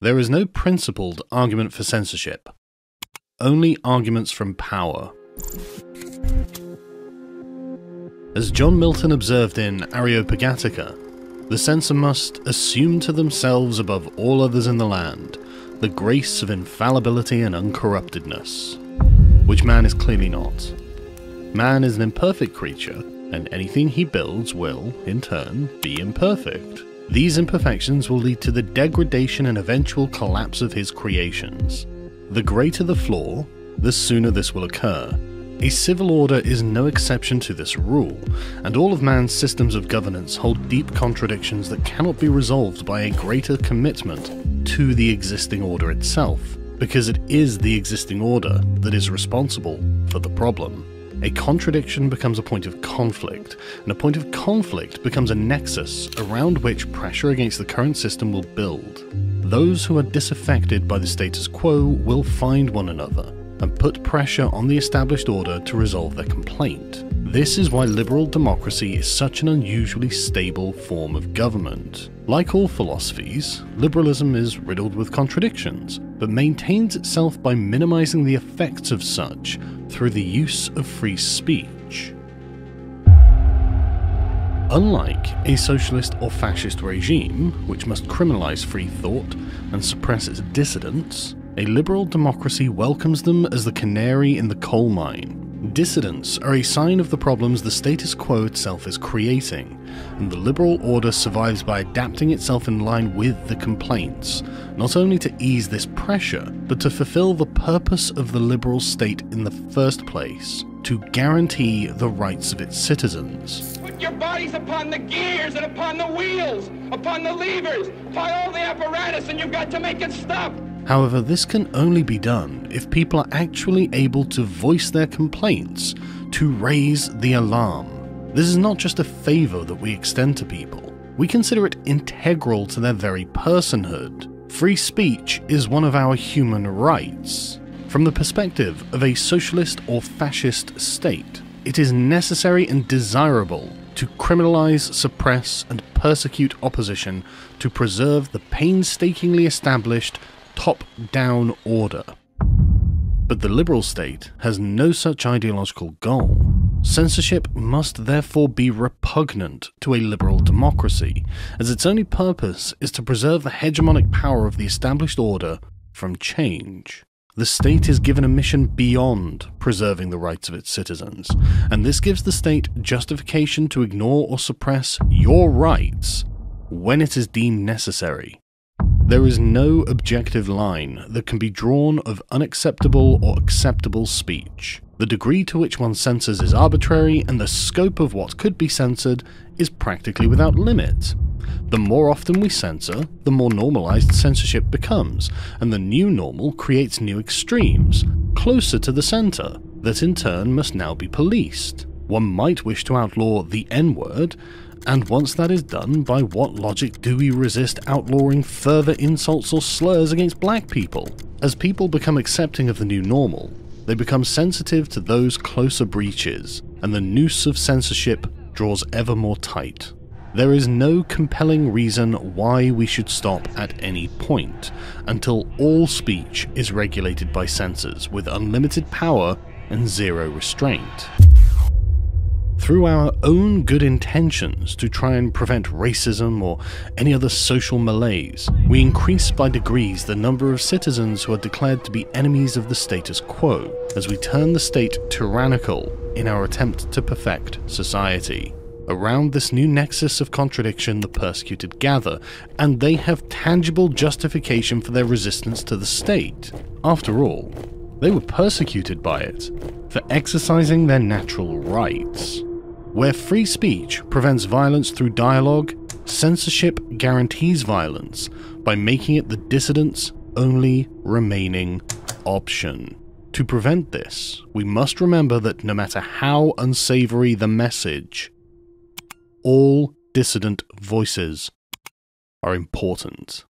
There is no principled argument for censorship, only arguments from power. As John Milton observed in Areopagitica, the censor must assume to themselves above all others in the land the grace of infallibility and uncorruptedness, which man is clearly not. Man is an imperfect creature, and anything he builds will, in turn, be imperfect. These imperfections will lead to the degradation and eventual collapse of his creations. The greater the flaw, the sooner this will occur. A civil order is no exception to this rule, and all of man's systems of governance hold deep contradictions that cannot be resolved by a greater commitment to the existing order itself, because it is the existing order that is responsible for the problem. A contradiction becomes a point of conflict, and a point of conflict becomes a nexus around which pressure against the current system will build. Those who are disaffected by the status quo will find one another and put pressure on the established order to resolve their complaint. This is why liberal democracy is such an unusually stable form of government. Like all philosophies, liberalism is riddled with contradictions, but maintains itself by minimizing the effects of such through the use of free speech. Unlike a socialist or fascist regime, which must criminalize free thought and suppress its dissidents, a liberal democracy welcomes them as the canary in the coal mine. Dissidents are a sign of the problems the status quo itself is creating, and the liberal order survives by adapting itself in line with the complaints, not only to ease this pressure, but to fulfill the purpose of the liberal state in the first place, to guarantee the rights of its citizens. Put your bodies upon the gears and upon the wheels, upon the levers, upon all the apparatus, and you've got to make it stop. However, this can only be done if people are actually able to voice their complaints, to raise the alarm. This is not just a favour that we extend to people. We consider it integral to their very personhood. Free speech is one of our human rights. From the perspective of a socialist or fascist state, it is necessary and desirable to criminalise, suppress and persecute opposition to preserve the painstakingly established top-down order. But the liberal state has no such ideological goal. Censorship must therefore be repugnant to a liberal democracy, as its only purpose is to preserve the hegemonic power of the established order from change. The state is given a mission beyond preserving the rights of its citizens, and this gives the state justification to ignore or suppress your rights when it is deemed necessary. There is no objective line that can be drawn of unacceptable or acceptable speech. The degree to which one censors is arbitrary, and the scope of what could be censored is practically without limit. The more often we censor, the more normalized censorship becomes, and the new normal creates new extremes, closer to the center, that in turn must now be policed. One might wish to outlaw the N-word, and once that is done, by what logic do we resist outlawing further insults or slurs against black people? As people become accepting of the new normal, they become sensitive to those closer breaches, and the noose of censorship draws ever more tight. There is no compelling reason why we should stop at any point, until all speech is regulated by censors with unlimited power and zero restraint. Through our own good intentions to try and prevent racism or any other social malaise, we increase by degrees the number of citizens who are declared to be enemies of the status quo, as we turn the state tyrannical in our attempt to perfect society. Around this new nexus of contradiction the persecuted gather, and they have tangible justification for their resistance to the state. After all, they were persecuted by it for exercising their natural rights. Where free speech prevents violence through dialogue, censorship guarantees violence by making it the dissident's only remaining option. To prevent this, we must remember that no matter how unsavory the message, all dissident voices are important.